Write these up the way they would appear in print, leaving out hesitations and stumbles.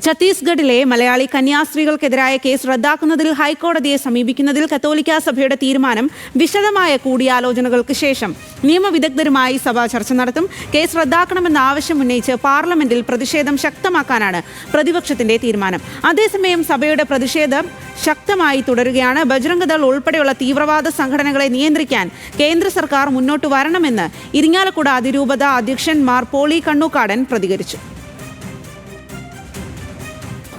ഛത്തീസ്ഗഡിലെ മലയാളി കന്യാസ്ത്രീകൾക്കെതിരായ കേസ് റദ്ദാക്കുന്നതിൽ ഹൈക്കോടതിയെ സമീപിക്കുന്നതിൽ കത്തോലിക്കാ സഭയുടെ തീരുമാനം വിശദമായ കൂടിയാലോചനകൾക്ക് ശേഷം നിയമവിദഗ്ധരുമായി സഭ ചർച്ച നടത്തും. കേസ് റദ്ദാക്കണമെന്ന ആവശ്യം ഉന്നയിച്ച് പാർലമെന്റിൽ പ്രതിഷേധം ശക്തമാക്കാനാണ് പ്രതിപക്ഷത്തിന്റെ തീരുമാനം. അതേസമയം സഭയുടെ പ്രതിഷേധം ശക്തമായി തുടരുകയാണ്. ബജ്രംഗ് ദൾ ഉൾപ്പെടെയുള്ള തീവ്രവാദ സംഘടനകളെ നിയന്ത്രിക്കാൻ കേന്ദ്ര സർക്കാർ മുന്നോട്ട് വരണമെന്ന് ഇരിങ്ങാലക്കുട അതിരൂപത അധ്യക്ഷൻ മാർ പോളി കണ്ണൂക്കാടൻ പ്രതികരിച്ചു.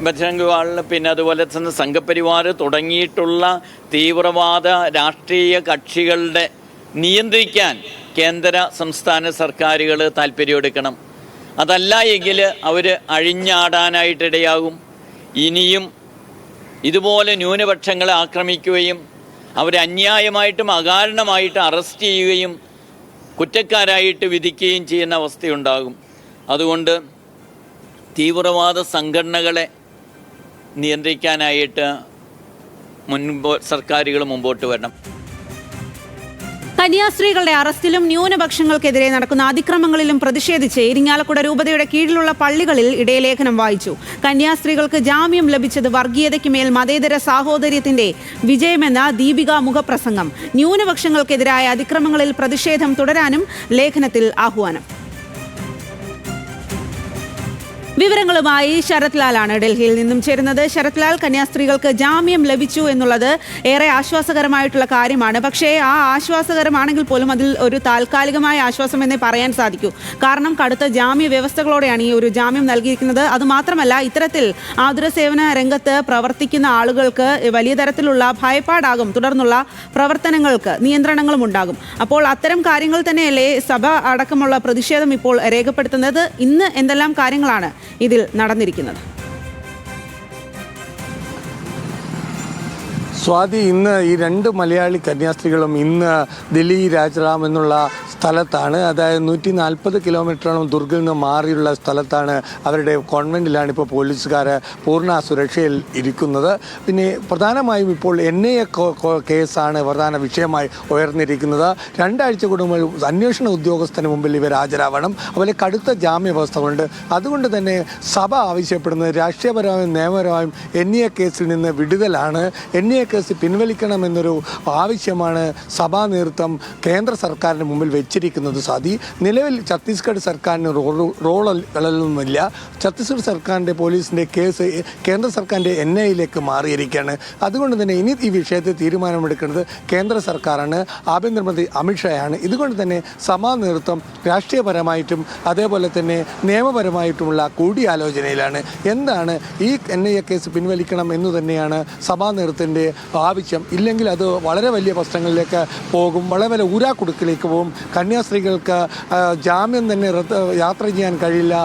ബജ്രംഗ് വാൾ പിന്നെ അതുപോലെ തന്നെ സംഘപരിവാർ തുടങ്ങിയിട്ടുള്ള തീവ്രവാദ രാഷ്ട്രീയ കക്ഷികളുടെ നിയന്ത്രിക്കാൻ കേന്ദ്ര സംസ്ഥാന സർക്കാരുകൾ താല്പര്യമെടുക്കണം. അതല്ല എങ്കിൽ അവർ അഴിഞ്ഞാടാനായിട്ടിടയാകും. ഇനിയും ഇതുപോലെ ന്യൂനപക്ഷങ്ങളെ ആക്രമിക്കുകയും അവരെ അന്യായമായിട്ടും അകാരണമായിട്ട് അറസ്റ്റ് ചെയ്യുകയും കുറ്റക്കാരായിട്ട് വിധിക്കുകയും ചെയ്യുന്ന അവസ്ഥയുണ്ടാകും. അതുകൊണ്ട് തീവ്രവാദ സംഘടനകളെ നിയന്ത്രിക്കാനായിട്ട് സർക്കാരുകൾ മുമ്പോട്ട് വരണം. കന്യാസ്ത്രീകളുടെ അറസ്റ്റിലും ന്യൂനപക്ഷങ്ങൾക്കെതിരെ നടക്കുന്ന അതിക്രമങ്ങളിലും പ്രതിഷേധിച്ച് ഇരിങ്ങാലക്കുട രൂപതയുടെ കീഴിലുള്ള പള്ളികളിൽ ഇടയലേഖനം വായിച്ചു. കന്യാസ്ത്രീകൾക്ക് ജാമ്യം ലഭിച്ചത് വർഗീയതയ്ക്ക് മേൽ മതേതര സാഹോദര്യത്തിന്റെ വിജയമെന്ന ദീപിക മുഖപ്രസംഗം. ന്യൂനപക്ഷങ്ങൾക്കെതിരായ അതിക്രമങ്ങളിൽ പ്രതിഷേധം തുടരാനും ലേഖനത്തിൽ ആഹ്വാനം. വിവരങ്ങളുമായി ശരത് ലാലാണ് ഡൽഹിയിൽ നിന്നും ചേരുന്നത്. ശരത് ലാൽ, കന്യാസ്ത്രീകൾക്ക് ജാമ്യം ലഭിച്ചു എന്നുള്ളത് ഏറെ ആശ്വാസകരമായിട്ടുള്ള കാര്യമാണ്. പക്ഷേ ആ ആശ്വാസകരമാണെങ്കിൽ പോലും അതിൽ ഒരു താൽക്കാലികമായ ആശ്വാസം എന്നേ പറയാൻ സാധിക്കൂ. കാരണം കടുത്ത ജാമ്യ വ്യവസ്ഥകളോടെയാണ് ഈ ഒരു ജാമ്യം നൽകിയിരിക്കുന്നത്. അതുമാത്രമല്ല, ഇത്തരത്തിൽ ആതുര സേവന രംഗത്ത് പ്രവർത്തിക്കുന്ന ആളുകൾക്ക് വലിയ തരത്തിലുള്ള ഭയപ്പാടാകും. തുടർന്നുള്ള പ്രവർത്തനങ്ങൾക്ക് നിയന്ത്രണങ്ങളും ഉണ്ടാകും. അപ്പോൾ അത്തരം കാര്യങ്ങൾ തന്നെയല്ലേ സഭ അടക്കമുള്ള പ്രതിഷേധം ഇപ്പോൾ രേഖപ്പെടുത്തുന്നത്. ഇന്ന് എന്തെല്ലാം കാര്യങ്ങളാണ് ഇതിൽ നടന്നിരിക്കുന്നത്? സ്വാതി, ഇന്ന് ഈ രണ്ട് മലയാളി കന്യാസ്ത്രീകളും ഇന്ന് ദില്ലി രാജറാം എന്നുള്ള സ്ഥലത്താണ്, അതായത് 140 കിലോമീറ്ററോളം ദുർഗിൽ നിന്ന് മാറിയുള്ള സ്ഥലത്താണ് അവരുടെ കോൺവെൻറ്റിലാണ് ഇപ്പോൾ പോലീസുകാർ പൂർണ്ണ സുരക്ഷയിൽ ഇരിക്കുന്നത്. പിന്നെ പ്രധാനമായും ഇപ്പോൾ NIA കേസാണ് പ്രധാന വിഷയമായി ഉയർന്നിരിക്കുന്നത്. 2 ആഴ്ച കൂടുമ്പോൾ അന്വേഷണ ഉദ്യോഗസ്ഥന് മുമ്പിൽ ഇവർ ഹാജരാവണം. അതുപോലെ കടുത്ത ജാമ്യ വ്യവസ്ഥകളുണ്ട്. അതുകൊണ്ട് തന്നെ സഭ ആവശ്യപ്പെടുന്നത് രാഷ്ട്രീയപരമായും നിയമപരമായും NIA കേസിൽ നിന്ന് വിടുതലാണ്. NIA കേസ് പിൻവലിക്കണമെന്നൊരു ആവശ്യമാണ് സഭാ നേതൃത്വം കേന്ദ്ര സർക്കാരിന് മുമ്പിൽ വെച്ചിരിക്കുന്നത്. സാധി, നിലവിൽ ഛത്തീസ്ഗഡ് സർക്കാരിന് റോളൊന്നുമില്ല. ഛത്തീസ്ഗഡ് സർക്കാരിൻ്റെ പോലീസിൻ്റെ കേസ് കേന്ദ്ര സർക്കാരിൻ്റെ NIAയിലേക്ക് മാറിയിരിക്കുകയാണ്. അതുകൊണ്ട് തന്നെ ഇനി ഈ വിഷയത്തിൽ തീരുമാനമെടുക്കുന്നത് കേന്ദ്ര സർക്കാരാണ്, ആഭ്യന്തരമന്ത്രി അമിത്ഷായാണ്. ഇതുകൊണ്ട് തന്നെ സഭാ നേതൃത്വം രാഷ്ട്രീയപരമായിട്ടും അതേപോലെ തന്നെ നിയമപരമായിട്ടുമുള്ള കൂടിയാലോചനയിലാണ്. എന്താണ് ഈ NIA കേസ് പിൻവലിക്കണം എന്നു തന്നെയാണ് സഭാ നേതൃത്വത്തിൻ്റെ ആവശ്യം. ഇല്ലെങ്കിൽ അത് വളരെ വലിയ പ്രശ്നങ്ങളിലേക്ക് പോകും, വളരെ വലിയ ഊരാക്കുടുക്കിലേക്ക് പോകും. കന്യാസ്ത്രീകൾക്ക് ജാമ്യം തന്നെ യാത്ര ചെയ്യാൻ കഴിയില്ല,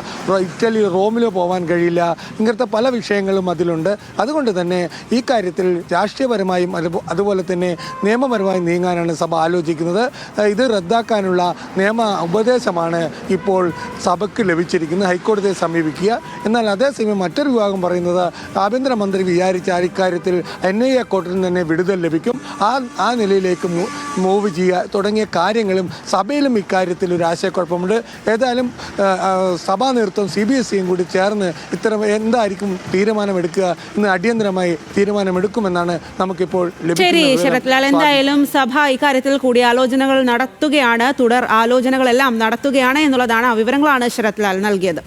ഇറ്റലി റോമിലോ പോകാൻ കഴിയില്ല. ഇങ്ങനത്തെ പല വിഷയങ്ങളും അതിലുണ്ട്. അതുകൊണ്ട് തന്നെ ഈ കാര്യത്തിൽ രാഷ്ട്രീയപരമായും അതുപോലെ തന്നെ നിയമപരമായും നീങ്ങാനാണ് സഭ ആലോചിക്കുന്നത്. ഇത് റദ്ദാക്കാനുള്ള നിയമ ഉപദേശമാണ് ഇപ്പോൾ സഭയ്ക്ക് ലഭിച്ചിരിക്കുന്നത്, ഹൈക്കോടതിയെ സമീപിക്കുക. എന്നാൽ അതേസമയം മറ്റൊരു വിഭാഗം പറയുന്നത് ആഭ്യന്തരമന്ത്രി വിചാരിച്ചാൽ ഇക്കാര്യത്തിൽ NIA കോർട്ടിൽ തന്നെ വിടുതൽ ലഭിക്കും, ആ നിലയിലേക്ക് മൂവ് ചെയ്യുക തുടങ്ങിയ കാര്യങ്ങളും സഭയിലും ഇക്കാര്യത്തിൽ ഒരു ആശയക്കുഴപ്പമുണ്ട്. ഏതായാലും സഭാ നേതൃത്വം CBSEയും കൂടി ചേർന്ന് ഇത്തരം എന്തായിരിക്കും തീരുമാനമെടുക്കുക എന്ന് അടിയന്തരമായി തീരുമാനമെടുക്കുമെന്നാണ് നമുക്കിപ്പോൾ ലഭിക്കുന്നത്. ശരത് ലാൽ, എന്തായാലും സഭ ഇക്കാര്യത്തിൽ കൂടിയാലോചനകൾ നടത്തുകയാണ്, തുടർ ആലോചനകളെല്ലാം നടത്തുകയാണ് എന്നുള്ളതാണ്. വിവരങ്ങളാണ് ശരത് ലാൽ നൽകിയത്.